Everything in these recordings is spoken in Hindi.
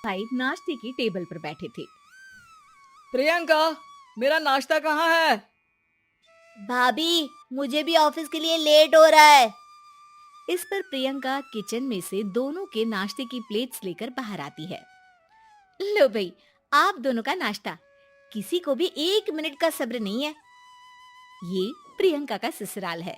भाई नाश्ते की टेबल पर बैठे थे। प्रियंका, मेरा नाश्ता कहाँ है? भाभी, मुझे भी ऑफिस के लिए लेट हो रहा है। इस पर प्रियंका किचन में से दोनों के नाश्ते की प्लेट्स लेकर बाहर आती है। लो भाई, आप दोनों का नाश्ता। किसी को भी 1 मिनट का सब्र नहीं है। ये प्रियंका का ससुराल है,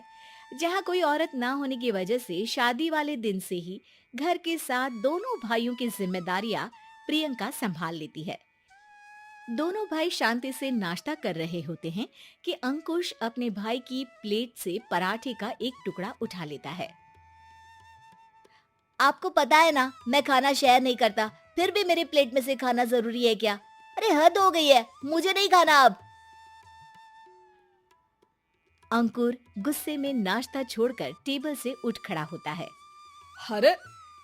जहाँ कोई औरत ना होने की वजह से शादी वाले दिन से ही घर के साथ दोनों भाइयों की जिम्मेदारियां प्रियंका संभाल लेती है। दोनों भाई शांति से नाश्ता कर रहे होते हैं कि अंकुश अपने भाई की प्लेट से पराठे का एक टुकड़ा उठा लेता है। आपको पता है ना, मैं खाना शेयर नहीं करता, फिर भी मेरी प्लेट में से खाना जरूरी है क्या? अरे हद हो गई है, मुझे नहीं खाना अब। अंकुर गुस्से में नाश्ता छोड़कर टेबल से उठ खड़ा होता है। अरे,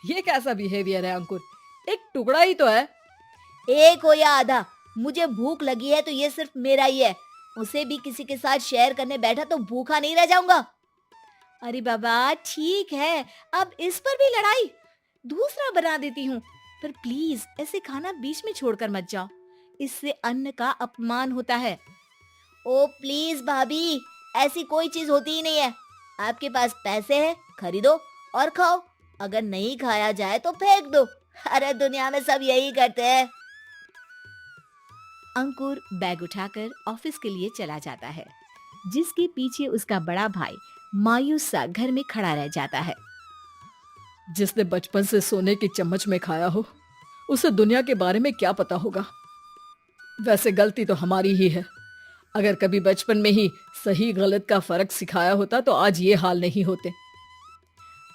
ये कैसा बिहेवियर है अंकुर? एक टुकड़ा ही तो है। एक हो या आधा, मुझे भूख लगी है तो ये सिर्फ मेरा ही है। उसे भी किसी के साथ शेयर करने बैठा तो भूखा नहीं रह जाऊंगा। अरे बाबा ठीक है, अब इस पर भी लड़ाई। दूसरा बना देती हूँ, पर प्लीज ऐसे खाना बीच में छोड़कर मत जाओ। इससे अन्न का अपमान होता है। ओ प्लीज भाभी, ऐसी कोई चीज होती ही नहीं है। आपके पास पैसे हैं, खरीदो और खाओ। अगर नहीं खाया जाए तो फेंक दो। अरे दुनिया में सब यही करते हैं। अंकुर बैग उठाकर ऑफिस के लिए चला जाता है, जिसके पीछे उसका बड़ा भाई मायूस सा घर में खड़ा रह जाता है। जिसने बचपन से सोने की चम्मच में खाया हो, उसे दुनिया के बारे में क्या पता होगा। वैसे गलती तो हमारी ही है। अगर कभी बचपन में ही सही गलत का फर्क सिखाया होता तो आज ये हाल नहीं होते।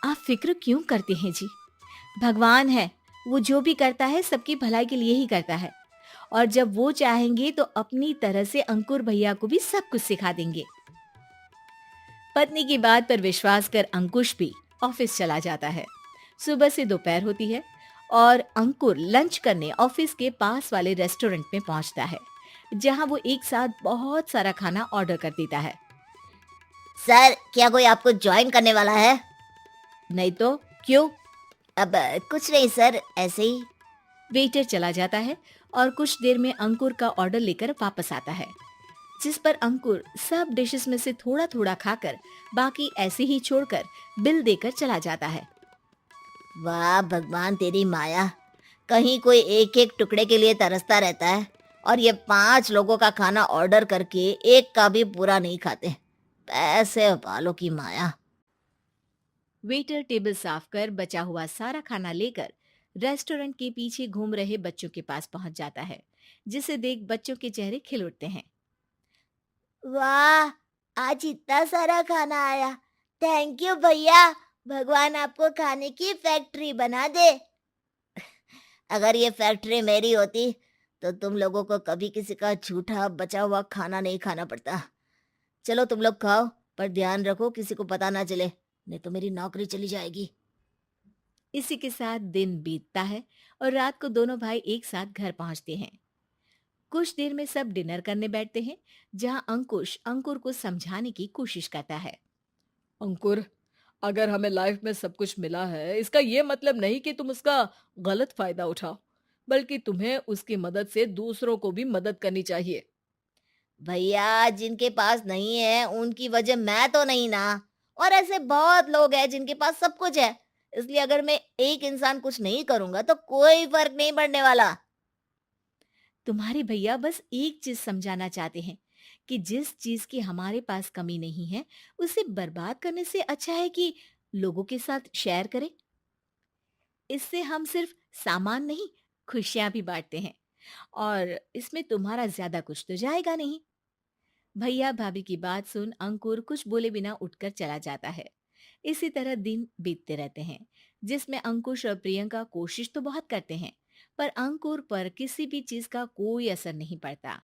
आप फिक्र क्यों करते हैं जी? भगवान है, वो जो भी करता है सबकी भलाई के लिए ही करता है। और जब वो चाहेंगे तो अपनी तरह से अंकुर भैया को भी सब कुछ सिखा देंगे। पत्नी की बात पर विश्वास कर अंकुश भी ऑफिस चला जाता है। सुबह से दोपहर होती है और अंकुर लंच करने ऑफिस के पास वाले रेस्टोरेंट में पहुंचता है, जहां वो एक साथ बहुत सारा खाना ऑर्डर कर देता है। सर, क्या कोई आपको ज्वाइन करने वाला है? नहीं तो क्यों? अब कुछ नहीं सर, ऐसे ही। वेटर चला जाता है और कुछ देर में अंकुर का ऑर्डर लेकर वापस आता है, जिस पर अंकुर सब डिशेस में से थोड़ा थोड़ा खाकर बाकी ऐसे ही छोड़कर बिल देकर चला जाता है। वाह भगवान, तेरी माया। कहीं कोई एक एक टुकड़े के लिए तरसता रहता है और ये 5 लोगों का खाना ऑर्डर करके एक का भी पूरा नहीं खाते। पैसे वालों की माया। वेटर टेबल साफ कर बचा हुआ सारा खाना लेकर रेस्टोरेंट के पीछे घूम रहे बच्चों के पास पहुंच जाता है, जिसे देख बच्चों के चेहरे खिल उठते हैं। वाह, आज इतना सारा खाना आया। थैंक यू भैया, भगवान आपको खाने की फैक्ट्री बना दे। अगर ये फैक्ट्री मेरी होती तो तुम लोगों को कभी किसी का झूठा बचा हुआ खाना नहीं खाना पड़ता। चलो तुम लोग खाओ, पर ध्यान रखो किसी को पता ना चले, नहीं तो मेरी नौकरी चली जाएगी। इसी के साथ दिन बीतता है और रात को दोनों भाई एक साथ घर पहुंचते हैं। कुछ देर में सब डिनर करने बैठते हैं, जहां अंकुश अंकुर को समझाने की कोशिश करता है। अंकुर, अगर हमें लाइफ में सब कुछ मिला है, इसका ये मतलब नहीं कि तुम उसका गलत फायदा उठाओ, बल्कि तुम्हें उसकी मदद से दूसरों को भी मदद करनी चाहिए। भैया, जिनके पास नहीं है उनकी वजह मैं तो नहीं ना। और ऐसे बहुत लोग हैं जिनके पास सब कुछ है। इसलिए अगर मैं एक इंसान कुछ नहीं करूंगा तो कोई फर्क नहीं पड़ने वाला। तुम्हारे भैया बस एक चीज समझाना चाहते हैं कि जिस चीज की हमारे पास कमी नहीं है, उसे बर्बाद करने से अच्छा है कि लोगों के साथ शेयर करें। इससे हम सिर्फ सामान नहीं, खुशियां भी बांटते हैं, और इसमें तुम्हारा ज्यादा कुछ तो जाएगा नहीं। भैया भाभी की बात सुन अंकुर कुछ बोले बिना उठकर चला जाता है। इसी तरह दिन बीतते रहते हैं, जिसमें अंकुश और प्रियंका कोशिश तो बहुत करते हैं, पर अंकुर पर किसी भी चीज का कोई असर नहीं पड़ता।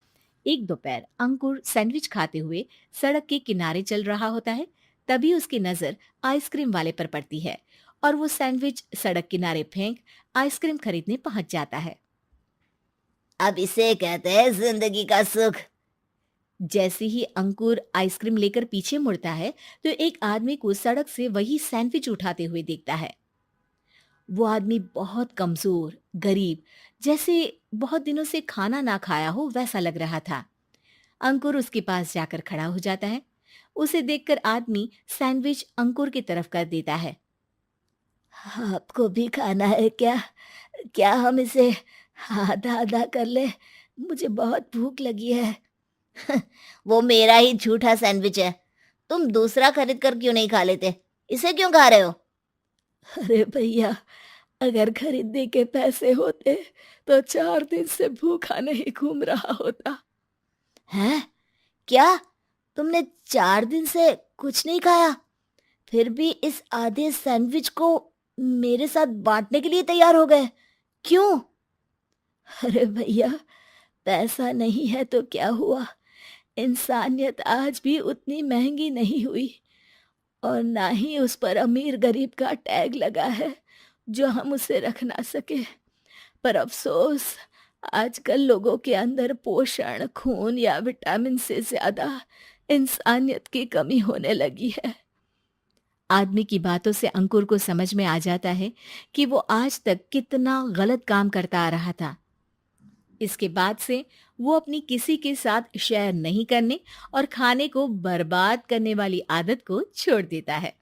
एक दोपहर अंकुर सैंडविच खाते हुए सड़क के किनारे चल रहा होता है। तभी उसकी नजर आइसक्रीम वाले पर पड़ती है और वो सैंडविच सड़क किनारे फेंक आइसक्रीम खरीदने पहुंच जाता है। अब इसे कहते हैं जिंदगी का सुख। जैसे ही अंकुर आइसक्रीम लेकर पीछे मुड़ता है, तो एक आदमी को सड़क से वही सैंडविच उठाते हुए देखता है। वो आदमी बहुत कमजोर, गरीब, जैसे बहुत दिनों से खाना ना खाया हो वैसा लग रहा था। अंकुर उसके पास जाकर खड़ा हो जाता है। उसे देखकर आदमी सैंडविच अंकुर की तरफ कर देता है। आपको भी खाना है क्या? क्या हम इसे आधा आधा कर ले? मुझे बहुत भूख लगी है। वो मेरा ही झूठा सैंडविच है। तुम दूसरा खरीद कर क्यों नहीं खा लेते? इसे क्यों खा रहे हो? अरे भैया, अगर खरीदने के पैसे होते तो 4 दिन से भूखा नहीं घूम रहा होता। हैं? क्या? तुमने 4 दिन से कुछ नहीं खाया? फिर भी इस आधे सैंडविच को मेरे साथ बांटने के लिए तैयार हो गए? क्यों? अरे भैया, पैसा नहीं है तो क्या हुआ, इंसानियत आज भी उतनी महंगी नहीं हुई, और ना ही उस पर अमीर गरीब का टैग लगा है जो हम उसे रख ना सके। पर अफसोस, आजकल लोगों के अंदर पोषण, खून या विटामिन से ज्यादा इंसानियत की कमी होने लगी है। आदमी की बातों से अंकुर को समझ में आ जाता है कि वो आज तक कितना गलत काम करता आ रहा था। इसके बाद से वो अपनी किसी के साथ शेयर नहीं करने और खाने को बर्बाद करने वाली आदत को छोड़ देता है।